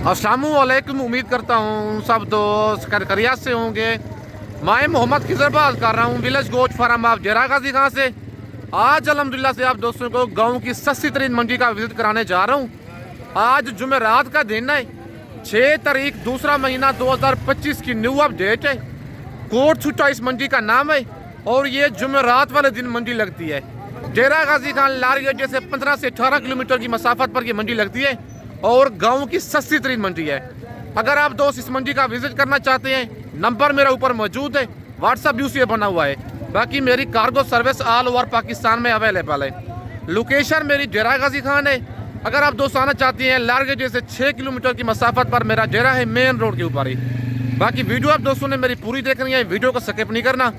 अस्सलामुअलैकुम। उम्मीद करता हूँ सब दोस्त खैरियत से होंगे। मैं मोहम्मद खिजर बात कर रहा हूँ विलेज गोट फार्म ऑफ जेरा गाजी खां से। आज अल्हम्दुलिल्लाह से आप दोस्तों को गाँव की सस्ती तरीन मंडी का विजिट कराने जा रहा हूँ। आज जुमेरात का दिन है, 6 तारीख दूसरा महीना 2025 की न्यू अपडेट है। कोट छुट्टा इस मंडी का नाम है और ये जुमेरात वाले दिन मंडी लगती है। जेरा गाजी खान लारी अड्डे से 15 से 18 किलोमीटर की मसाफत पर ये मंडी लगती है और गांव की सस्ती तरीन मंडी है। अगर आप दोस्त इस मंडी का विजिट करना चाहते हैं, नंबर मेरा ऊपर मौजूद है, व्हाट्सअप भी उसी बना हुआ है। बाकी मेरी cargo service all over Pakistan में अवेलेबल है। लोकेशन मेरी जेरा गाजी खान है। अगर आप दोस्त आना चाहते हैं, लारगेट से 6 किलोमीटर की मसाफत पर मेरा जेरा है, मेन रोड के ऊपर ही। बाकी वीडियो आप दोस्तों ने मेरी पूरी देखनी है, वीडियो को स्किप नहीं करना।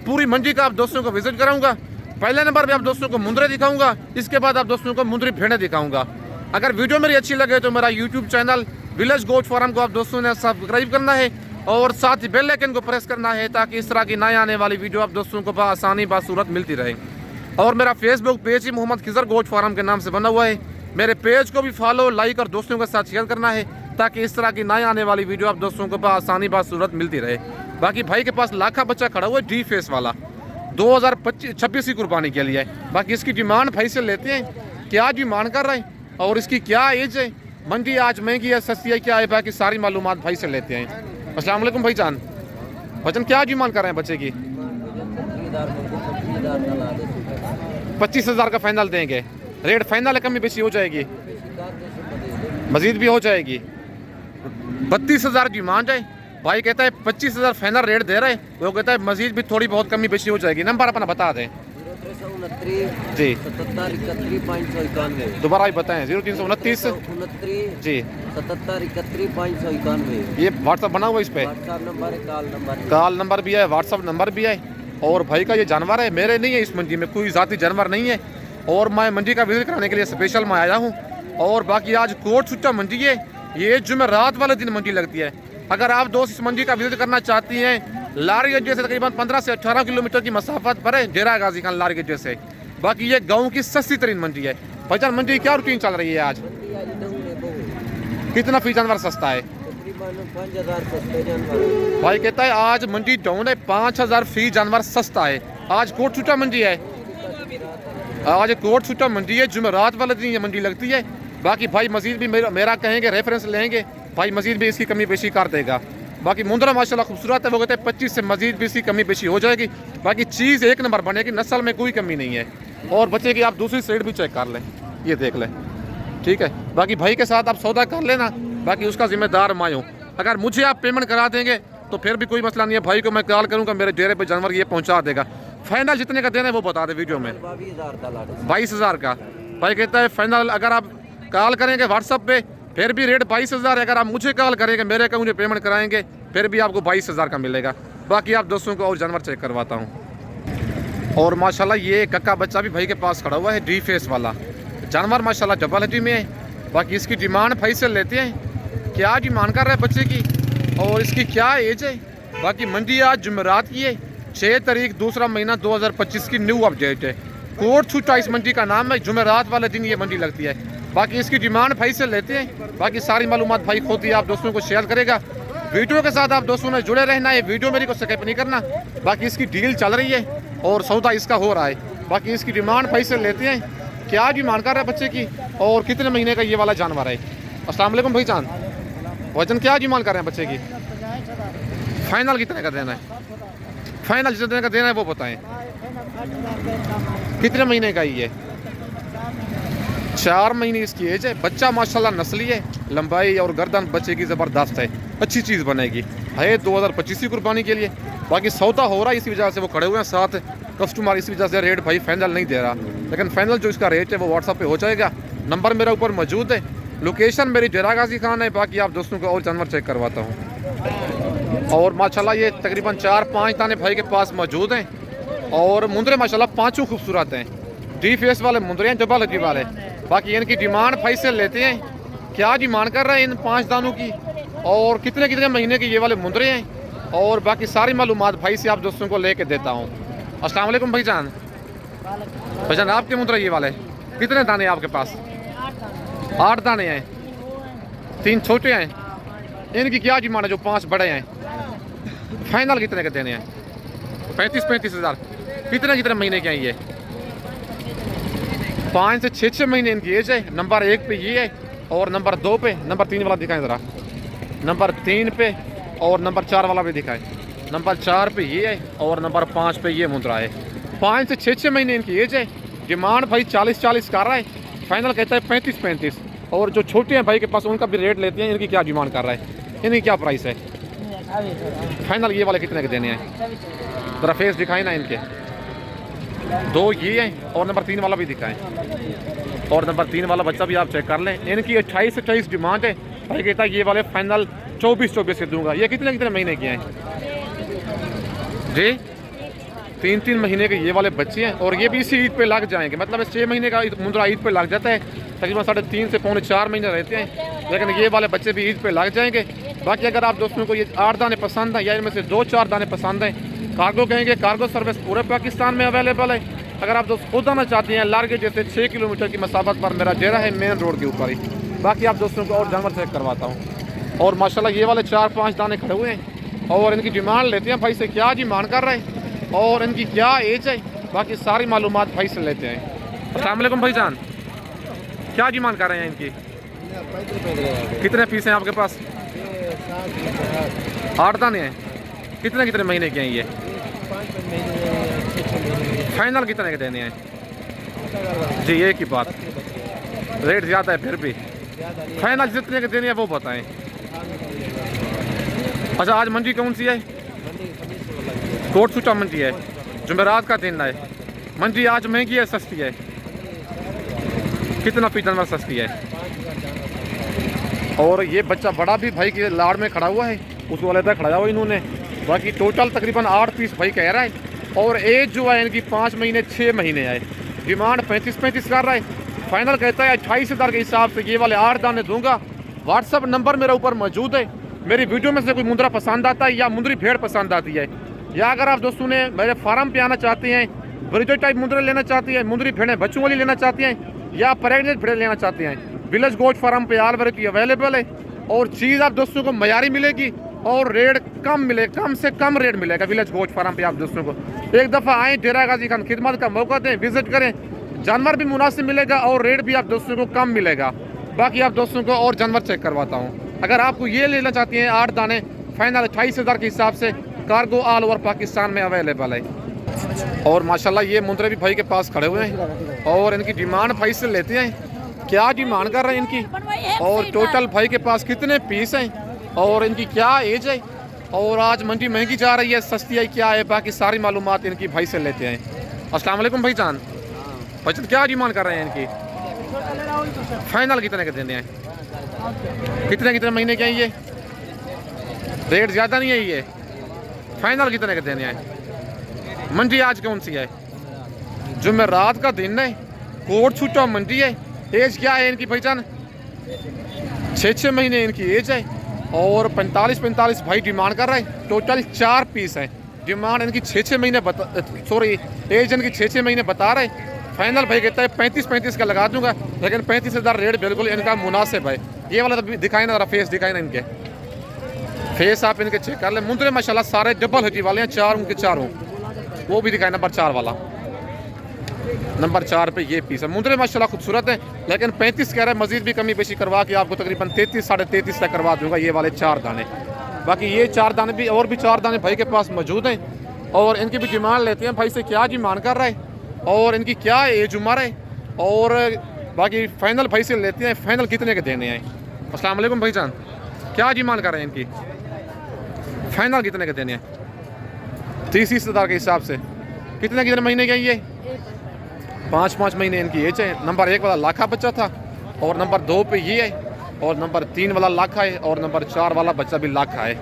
पूरी मंडी का आप दोस्तों को विजिट कराऊंगा। पहले नंबर पे आप दोस्तों को मुंद्रे दिखाऊंगा, इसके बाद आप दोस्तों को मुंद्री भेड़े दिखाऊंगा। अगर वीडियो मेरी अच्छी लगे तो मेरा YouTube channel village goat farm को आप दोस्तों ने सब्सक्राइब करना है और साथ ही बेल आइकन को प्रेस करना है ताकि इस तरह की नई आने वाली वीडियो आप दोस्तों को आसानी बासूरत मिलती रहे। और मेरा फेसबुक पेज ही मोहम्मद खिजर गोट फार्म के नाम से बना हुआ है। मेरे पेज को भी फॉलो, लाइक और दोस्तों के साथ शेयर करना है ताकि इस तरह की नई आने वाली वीडियो आप दोस्तों को आसानी बासूरत मिलती रहे। बाकी भाई के पास लाखा बच्चा खड़ा हुआ है डी फेस वाला, 2026 की कुर्बानी के लिए। बाकी इसकी डिमांड भाई से लेते हैं, क्या डिमांड कर रहे हैं और इसकी क्या एज है, मंडी आज महंगी है सस्ती है क्या है, बाकी सारी मालूमात भाई से लेते हैं। अस्सलाम वालेकुम भाईजान, वजन क्या डिमांड कर रहे हैं बच्चे की? 25,000 का फाइनल देंगे। रेट फाइनल है, कमी बेशी हो जाएगी, मजीद भी हो जाएगी। 32,000 डिमांड है, भाई कहता है 25,000 फाइनल रेट दे रहे, वो कहता है मजीद भी थोड़ी बहुत कमी बेशी हो जाएगी। नंबर अपना बता दें जी। 77 दोबारा ही बताएं। 0329 जी 77 ये व्हाट्सअप बना हुआ इस पे? नंबर है, कॉल नंबर भी है, व्हाट्सअप नंबर भी है। और भाई का ये जानवर है, मेरे नहीं है, इस मंडी में कोई ज़ाती जानवर नहीं है और मैं मंडी का विजिट कराने के लिए स्पेशल मैं आया हूँ। और बाकी आज कोट छुट्टा मंडी है, ये जुमेरात वाले दिन मंडी लगती है। अगर आप दोस्त इस मंडी का विजिट करना चाहती हैं, लारी अड्डे से तकरीबन 15 से 18 किलोमीटर की मसाफत पर है जेरा गाजी खान लारी अड्डे से। बाकी ये गांव की सस्ती तरीन मंडी है। भाईजान मंडी क्या रूटीन चल रही है आज? कितना फी जानवर सस्ता है? 5000 भाई कहता है आज मंडी डाउन है, 5000 फी जानवर सस्ता है। आज कोट छुट्टा मंडी है, आज कोट छुट्टा मंडी है, जुमेरात वाले दिन ये मंडी लगती है। बाकी भाई मजीद भी मेरा कहेंगे, रेफरेंस लेंगे, भाई मजीद भी इसकी कमी बेशी कर देगा। बाकी मुंद्रा माशाल्लाह खूबसूरत है, वो कहते हैं 25 से मजीद भी इसकी कमी बेशी हो जाएगी। बाकी चीज़ एक नंबर बनेगी, नस्ल में कोई कमी नहीं है। और बच्चे की आप दूसरी साइड भी चेक कर लें, ये देख लें, ठीक है। बाकी भाई के साथ आप सौदा कर लेना, बाकी उसका जिम्मेदार मैं हूँ। अगर मुझे आप पेमेंट करा देंगे तो फिर भी कोई मसला नहीं है, भाई को मैं कॉल करूँगा, मेरे डेरे पे जानवर ये पहुँचा देगा। फाइनल जितने का देना है वो बता दे वीडियो में। 22,000 का भाई कहता है फाइनल। अगर आप कॉल करेंगे व्हाट्सअप पे फिर भी रेट 22,000 है। अगर आप मुझे कॉल करेंगे, मेरे अकाउंट में पेमेंट कराएंगे, फिर भी आपको 22,000 का मिलेगा। बाकी आप दोस्तों को और जानवर चेक करवाता हूँ। और माशाल्लाह ये कक्का बच्चा भी भाई के पास खड़ा हुआ है, डी फेस वाला जानवर माशाल्लाह डबल हड्डी में है। बाकी इसकी डिमांड भाई से लेते हैं, क्या डिमांड कर रहा है बच्चे की और इसकी क्या एज है। बाकी मंडी आज जुमेरात की है, 6 तारीख दूसरा महीना 2025 की न्यू अपडेट है। कोट छुट्टा इस मंडी का नाम है, जुमेरात वाले दिन ये मंडी लगती है। बाकी इसकी डिमांड भाई से लेते हैं, बाकी सारी मालूमात भाई खुद ही आप दोस्तों को शेयर करेगा। वीडियो के साथ आप दोस्तों ने जुड़े रहना है, वीडियो मेरी को स्किप नहीं करना। बाकी इसकी डील चल रही है और सौदा इसका हो रहा है। बाकी इसकी डिमांड भाई से लेते हैं, क्या डिमांड कर रहा है बच्चे की और कितने महीने का ये वाला जानवर है। अस्सलाम वालेकुम भाईजान, वजन क्या डिमांड कर रहे हैं बच्चे की? फाइनल कितने का देना है? फाइनल जितने का देना है वो बताएं। कितने महीने का ही है? 4 महीने इसकी एज है। बच्चा माशाल्लाह नस्ली है, लंबाई और गर्दन बच्चे की ज़बरदस्त है, अच्छी चीज़ बनेगी। है 2025 की कुर्बानी के लिए। बाकी सौदा हो रहा है, इसी वजह से वो खड़े हुए हैं साथ कस्टमर, इसी वजह से रेट भाई फाइनल नहीं दे रहा। लेकिन फाइनल जो इसका रेट है वो व्हाट्सअप पे हो जाएगा। नंबर मेरा ऊपर मौजूद है, लोकेशन मेरी जेरा गाजी खान है। बाकी आप दोस्तों को और जानवर चेक करवाता हूँ। और माशाल्लाह ये तकरीबन 4-5 दाने भाई के पास मौजूद हैं और मुंद्रे माशाल्लाह पाँचों खूबसूरत हैं, डी फेस वाले मुंद्रे हैं, डबल हड्डी वाले। बाकी इनकी डिमांड भाई से लेते हैं, क्या डिमांड कर रहे हैं इन 5 दानों की और कितने कितने महीने के ये वाले मुंद्रे हैं। और बाकी सारी मालूमात भाई से आप दोस्तों को लेके देता हूँ। अस्सलाम वालेकुम भाईजान, भाईजान आपके मुंद्रे ये वाले कितने दाने हैं आपके पास? 8 दाने हैं। 3 छोटे हैं, इनकी क्या डिमांड है? जो 5 बड़े हैं, फाइनल कितने के देने हैं? 35-35 हज़ार। कितने महीने के हैं ये? 5 से 6 महीने इनकी एज है। नंबर 1 पे ये है और नंबर 2 पे, नंबर 3 वाला दिखाएं ज़रा, नंबर 3 पे और नंबर 4 वाला भी दिखाएं। नंबर 4 पे ये है और नंबर 5 पे ये मुंद्रा है। 5 से 6 महीने इनकी एज है। डिमांड भाई 40-40 कर रहा है, फाइनल कहता है 35-35। और जो छोटे हैं भाई के पास, उनका भी रेट लेते हैं। इनकी क्या डिमांड कर रहा है? इनकी क्या प्राइस है? फाइनल ये वाले कितने के देने हैं? ज़रा फेस दिखाएं ना इनके। 2 ये हैं और नंबर 3 वाला भी दिखाएं। और नंबर 3 वाला बच्चा भी आप चेक कर लें। इनकी 28 से 28 डिमांड है। भाई कहता है ये वाले फाइनल 24-24 से दूंगा। ये कितने महीने के हैं जी? 3-3 महीने के ये वाले बच्चे हैं और ये भी इसी ईद पे लग जाएंगे। मतलब 6 महीने का मुंद्रा ईद पे लग जाता है, तकरीबन 3.5 से 4 महीने रहते हैं, लेकिन ये वाले बच्चे भी ईद पे लग जाएंगे। बाकी अगर आप दोस्तों को ये 8 दाने पसंद हैं या इनमें से 2-4 दाने पसंद हैं, कार्गो कहेंगे, कार्गो सर्विस पूरे पाकिस्तान में अवेलेबल है। अगर आप दोस्त खुद आना चाहते हैं, लारगे जैसे 6 किलोमीटर की मसाफत पर मेरा डेरा है, मेन रोड के ऊपर ही। बाकी आप दोस्तों को और जानवर चेक करवाता हूँ। और माशाल्लाह ये वाले 4-5 दाने खड़े हुए हैं और इनकी डिमांड लेते हैं भाई से, क्या डिमांड कर रहे हैं और इनकी क्या एज है। बाकी सारी मालूमात भाई से लेते हैं। अस्सलाम वालेकुम भाईजान, क्या डिमांड कर रहे हैं इनकी? कितने पीस हैं आपके पास? 8 दाने हैं। कितने महीने के हैं ये? फाइनल कितने के देने हैं जी? एक ही बात, रेट ज़्यादा है फिर भी। फाइनल जितने के देने हैं वो बताएं। अच्छा, आज मंडी कौन सी है? कोटसूटा मंडी है, जुमेरात का दिन है। मंडी आज महंगी है सस्ती है? कितना पीस जानवर सस्ती है? और ये बच्चा बड़ा भी भाई के लाड़ में खड़ा हुआ है, उसको अलग खड़ा हुआ इन्होंने। बाकी टोटल तकरीबन 8 पीस भाई कह रहा है और एज जो है इनकी 5 महीने 6 महीने है। डिमांड 35-35 कर रहा है, फाइनल कहता है 28 हज़ार के हिसाब से ये वाले 8 दाने दूंगा। व्हाट्सअप नंबर मेरे ऊपर मौजूद है। मेरी वीडियो में से कोई मुंद्रा पसंद आता है या मुंद्री भेड़ पसंद आती है, या अगर आप दोस्तों ने मेरे फार्म पे आना चाहते हैं, ब्रिजो टाइप मुंद्रे लेना चाहते हैं, मुंद्री भेड़ें बच्चों वाली लेना चाहते हैं, या प्रेगनेंट भेड़ें लेना चाहते हैं, विलेज गोट फार्म पे आल वैरायटी अवेलेबल है। और चीज़ आप दोस्तों को मयारी मिलेगी और रेट कम मिले, कम से कम रेट मिलेगा विलेज गोट फार्म पे। आप दोस्तों को एक दफ़ा आएँ, डेरा गाजी खान खिदमत का मौका दें, विजिट करें, जानवर भी मुनासिब मिलेगा और रेट भी आप दोस्तों को कम मिलेगा। बाकी आप दोस्तों को और जानवर चेक करवाता हूँ। अगर आपको ये लेना चाहती हैं 8 दाने, फाइनल 28 हज़ार के हिसाब से, कार्गो ऑल ओवर पाकिस्तान में अवेलेबल है। और माशाल्लाह ये मुंद्रे भी भाई के पास खड़े हुए हैं और इनकी डिमांड भाई से लेते हैं, क्या डिमांड कर रहे हैं इनकी, और टोटल भाई के पास कितने पीस हैं और इनकी क्या एज है, और आज मंडी महंगी जा रही है सस्ती है क्या है, बाकी सारी मालूमात इनकी भाई से लेते हैं। अस्सलाम वालेकुम भाईजान, भाईजान क्या डिमांड कर रहे हैं इनकी? फाइनल कितने के देने हैं? कितने महीने के हैं ये? रेट ज़्यादा नहीं है ये? फाइनल कितने के देने हैं? मंडी आज कौन सी है? जुमेरात का दिन है, कोटसूटा मंडी है। एज क्या है इनकी भाईजान? 6 महीने इनकी एज है और 45 भाई डिमांड कर रहे हैं। टोटल 4 पीस हैं। डिमांड इनकी 6 महीने एज इनकी 6 महीने बता रहे। फाइनल भाई कहता है 35 का लगा दूंगा, लेकिन 35 हज़ार रेट बिल्कुल इनका मुनासिब है। ये वाला तो दिखाए ना, फेस दिखाए ना इनके, फेस आप इनके चेक कर लें। मुंद्रे माशाल्लाह सारे डबल हड्डी वाले हैं, 4 उनके 4 वो भी दिखाए। नंबर 4 वाला, नंबर 4 पे ये पीस है। मुंद्रे माशाल्लाह खूबसूरत है, लेकिन 35 कह रहा है। मजीद भी कमी बेशी करवा के आपको तकरीबन 33-33.5 तक करवा दूंगा ये वाले 4 दाने। बाकी ये 4 दाने भी, और भी 4 दाने भाई के पास मौजूद हैं और इनकी भी डिमांड लेते हैं भाई से, क्या डिमांड कर रहा है और इनकी क्या एज उम्र है, और बाकी फाइनल भाई से लेते हैं फाइनल कितने के देने हैं। अस्सलाम वालेकुम भाईजान, क्या डिमांड कर रहे हैं इनकी? फाइनल कितने के देने हैं? 30 हज़ार के हिसाब से। कितने महीने के ये? 5 महीने इनकी एज है। नंबर 1 वाला लाखा बच्चा था और नंबर 2 पे ये है और नंबर 3 वाला लाखा है और नंबर 4 वाला बच्चा भी लाखा है।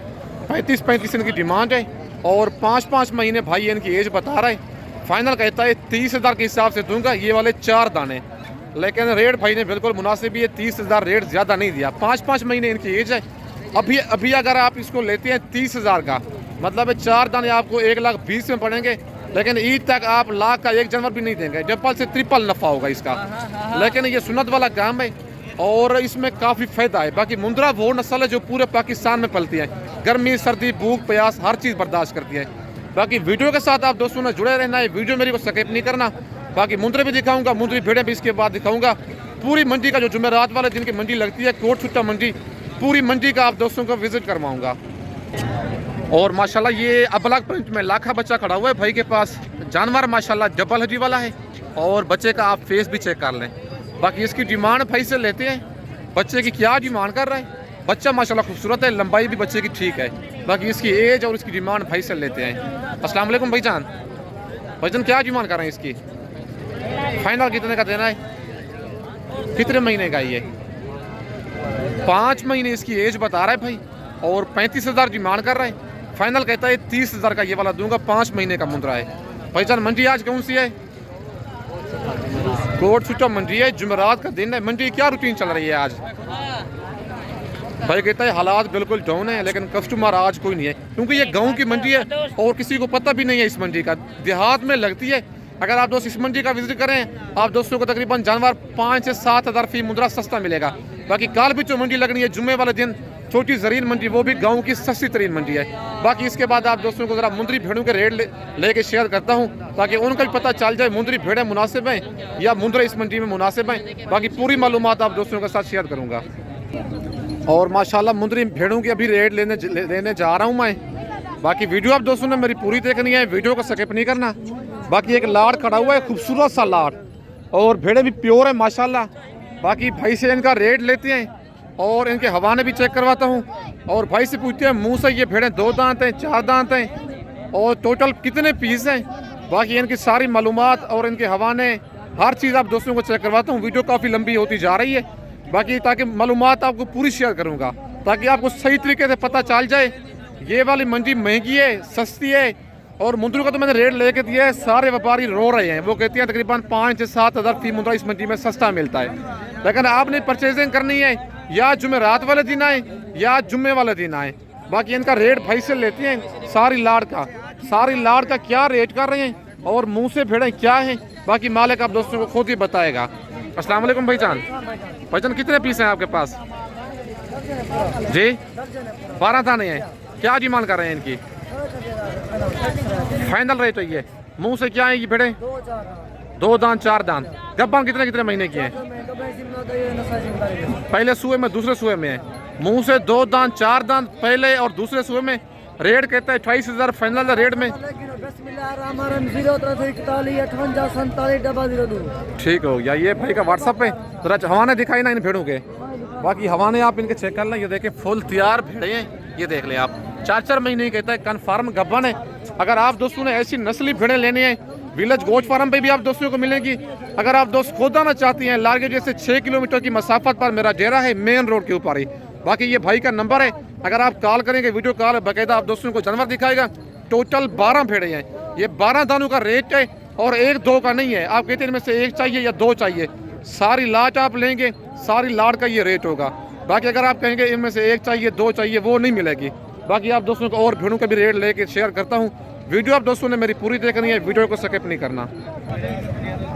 35 इनकी डिमांड है और 5 महीने भाई इनकी एज बता रहा है। फाइनल कहता है 30 हज़ार के हिसाब से दूंगा ये वाले 4 दाने, लेकिन रेट भाई ने बिल्कुल मुनासिब ही है। 30 हज़ार रेट ज़्यादा नहीं दिया। 5 महीने इनकी एज है। अभी अगर आप इसको लेते हैं 30 हज़ार का, मतलब 4 दाने आपको 1,20,000 में पड़ेंगे, लेकिन ईद तक आप लाख का एक जानवर भी नहीं देंगे। डबल से ट्रिपल नफ़ा होगा इसका। लेकिन ये सुन्नत वाला काम है, और इसमें काफ़ी फ़ायदा है। बाकी मुंद्रा वो नस्ल है जो पूरे पाकिस्तान में पलती है, गर्मी सर्दी भूख प्यास हर चीज़ बर्दाश्त करती है। बाकी वीडियो के साथ आप दोस्तों ने जुड़े रहना है, वीडियो मेरी को स्किप नहीं करना। बाकी मुंद्रे भी दिखाऊंगा, मुंद्री भेड़ें भी इसके बाद दिखाऊंगा। पूरी मंडी का जो जुमेरात वाले दिन की मंडी लगती है कोट छुट्टा मंडी, पूरी मंडी का आप दोस्तों को विजिट करवाऊंगा। और माशाल्लाह ये अबलग प्रिंट में लाखा बच्चा खड़ा हुआ है भाई के पास। जानवर माशाल्लाह डबल हड्डी वाला है और बच्चे का आप फेस भी चेक कर लें। बाकी इसकी डिमांड भाई से लेते हैं, बच्चे की क्या डिमांड कर रहा है। बच्चा माशाल्लाह खूबसूरत है, लंबाई भी बच्चे की ठीक है। बाकी इसकी एज और इसकी डिमांड भाई से लेते हैं। अस्सलाम वालेकुम भाईजान, भाईजान क्या डिमांड कर रहे हैं इसकी? फाइनल कितने का देना है? कितने महीने का ये? 5 महीने इसकी एज बता रहा है भाई और 35,000 डिमांड कर रहा है। फाइनल कहता है 30,000 का ये वाला दूंगा, 5 महीने का मुंद्रा है। भाईजान मंडी आज कौन सी है? कोट छुट्टा मंडी है, जुमेरात का दिन है। मंडी क्या रूटीन चल रही है आज? भाई कहता है हालात बिल्कुल डाउन है लेकिन कस्टमर आज कोई नहीं है, क्योंकि ये गांव की मंडी है और किसी को पता भी नहीं है इस मंडी का। देहात में लगती है। अगर आप दोस्त इस मंडी का विजिट करें आप दोस्तों को तकरीबन जानवर 5 से 7 हज़ार फी मुंद्रा सस्ता मिलेगा। बाकी काल भी जो मंडी लगनी है जुम्मे वाले दिन, छोटी जरीन मंडी, वो भी गांव की सस्ती तरीन मंडी है। बाकी इसके बाद आप दोस्तों को ज़रा मुंद्री भेड़ों के रेट लेके शेयर करता हूं ताकि उनको भी पता चल जाए मुंद्री भेड़ें मुनासिब हैं या मुंद्रा इस मंडी में मुनासिब हैं। बाकी पूरी मालूमात आप दोस्तों के साथ शेयर करूँगा। और माशाल्लाह मुंद्री भेड़ों के अभी रेट लेने जा रहा हूँ मैं। बाकी वीडियो आप दोस्तों ने मेरी पूरी देखनी है, वीडियो को स्किप नहीं करना। बाकी एक लाड़ खड़ा हुआ है, खूबसूरत सा लाड़, और भेड़ें भी प्योर है माशाल्लाह। बाकी भाई से इनका रेट लेते हैं और इनके हवाने भी चेक करवाता हूँ और भाई से पूछते हैं मुंह से ये भेड़ें 2 दांत हैं 4 दांत हैं और टोटल कितने पीस हैं। बाकी इनकी सारी मालूमात और इनके हवाने हर चीज़ आप दोस्तों को चेक करवाता हूँ। वीडियो काफ़ी लंबी होती जा रही है, बाकी ताकि मालूमात आपको पूरी शेयर करूँगा ताकि आपको सही तरीके से पता चल जाए ये वाली मंडी महंगी है सस्ती है। और मुंद्रू का तो मैंने रेट लेके दिया है, सारे व्यापारी रो रहे हैं, वो कहते हैं तकरीबन 5 से 7 हज़ार फी मुंद्रा इस मंडी में सस्ता मिलता है। लेकिन आपने परचेजिंग करनी है या जुमेरात वाले दिन आए या जुम्मे वाले दिन आए। बाकी इनका रेट भाई से लेते हैं सारी लाड़ का क्या रेट कर रहे हैं और मुँह से भेड़ें क्या हैं। बाकी मालिक आप दोस्तों को खुद ही बताएगा। अस्सलाम वालेकुम भाईजान, भाईजान कितने पीस हैं आपके पास? जी 12 दाने हैं। क्या डिमांड कर रहे हैं इनकी? फाइनल रेट है ये। मुंह से क्या है ये भेड़ें? 2 दांत 4 दांत। गब्बान कितने महीने की है? पहले सुए में दूसरे सुए में है। मुंह से 2 दांत 4 दांत पहले और दूसरे सुए में। रेट कहता है 28,000 फाइनल रेट में। ठीक हो गया। ये भाई का व्हाट्सएप पे जरा हवाने दिखाई ना इन भेड़ों के। बाकी हवाने आप इनके चेक कर लें, ये देखें फुल तैयार भेड़े हैं, ये देख लें आप। 4 महीने कहता है, कन्फर्म गब्बन है। अगर आप दोस्तों ने ऐसी नस्ली भेड़ें लेनी है विलेज गोश्त फार्म पे भी आप दोस्तों को मिलेगी। अगर आप दोस्त खुद आना चाहती हैं लारगे जैसे 6 किलोमीटर की मसाफत पर मेरा डेरा है, मेन रोड के ऊपर ही। बाकी ये भाई का नंबर है, अगर आप कॉल करेंगे वीडियो कॉल बाकायदा आप दोस्तों को जानवर दिखाएगा। टोटल 12 भेड़े हैं। ये 12 दानों का रेट है और 1-2 का नहीं है। आप कहते हैं इनमें से 1 चाहिए या 2 चाहिए, सारी लाट आप लेंगे सारी लाट का ये रेट होगा। बाकी अगर आप कहेंगे इनमें से 1 चाहिए 2 चाहिए, वो नहीं मिलेगी। बाकी आप दोस्तों को और भेड़ों का भी रेट लेके शेयर करता हूँ। वीडियो आप दोस्तों ने मेरी पूरी देखनी है, वीडियो को स्किप नहीं करना।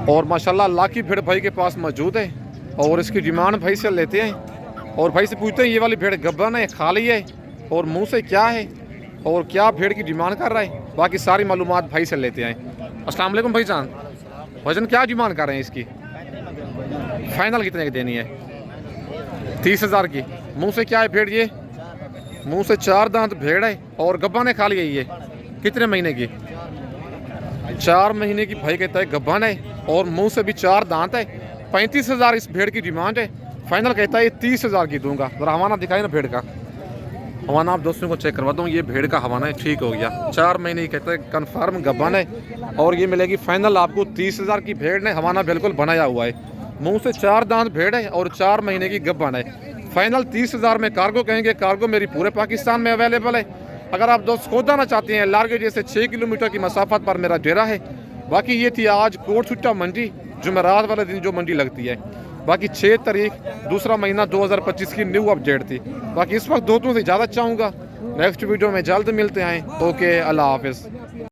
और माशाल्लाह लाखी भेड़ भाई के पास मौजूद है और इसकी डिमांड भाई से लेते हैं और भाई से पूछते हैं ये वाली भेड़ गब्बन है खाली है और मुंह से क्या है और क्या भेड़ की डिमांड कर रहा है। बाकी सारी मालूमात भाई से लेते हैं। अस्सलाम वालेकुम भाईजान, भाईजान क्या डिमांड कर रहे हैं इसकी? फाइनल कितने की देनी है? 30,000 की। मुंह से क्या है भेड़? ये मुंह से 4 दांत भेड़ है और गब्बन है खाली है। ये कितने महीने की? 4 महीने की भाई कहता है गब्बन है और मुंह से भी 4 दांत है। 35,000 इस भेड़ की डिमांड है। फाइनल कहता है 30,000 की दूंगा। जरा हवाना दिखाए ना भेड़ का। हवाना आप दोस्तों को चेक करवाता हूँ, ये भेड़ का हवाना है। ठीक हो गया। 4 महीने की कहता है, कन्फर्म गब्बन है और ये मिलेगी फाइनल आपको 30,000 की भेड़ ने। हवाना बिल्कुल बनाया हुआ है। मुंह से 4 दांत भेड़ है और 4 महीने की गब्बन है। फाइनल 30,000 में कार्गो कहेंगे। कार्गो मेरी पूरे पाकिस्तान में अवेलेबल है। अगर आप दोस्त खुद आना चाहते हैं लारगे जैसे 6 किलोमीटर की मसाफत पर मेरा डेरा है। बाकी ये थी आज कोट छुट्टा मंडी, जुमेरात वाले दिन जो मंडी लगती है। बाकी 6 तारीख 2 महीना 2025 की न्यू अपडेट थी। बाकी इस वक्त दोस्तों से ज़्यादा चाहूँगा नेक्स्ट वीडियो में जल्द मिलते हैं। ओके, अल्लाह हाफिज़।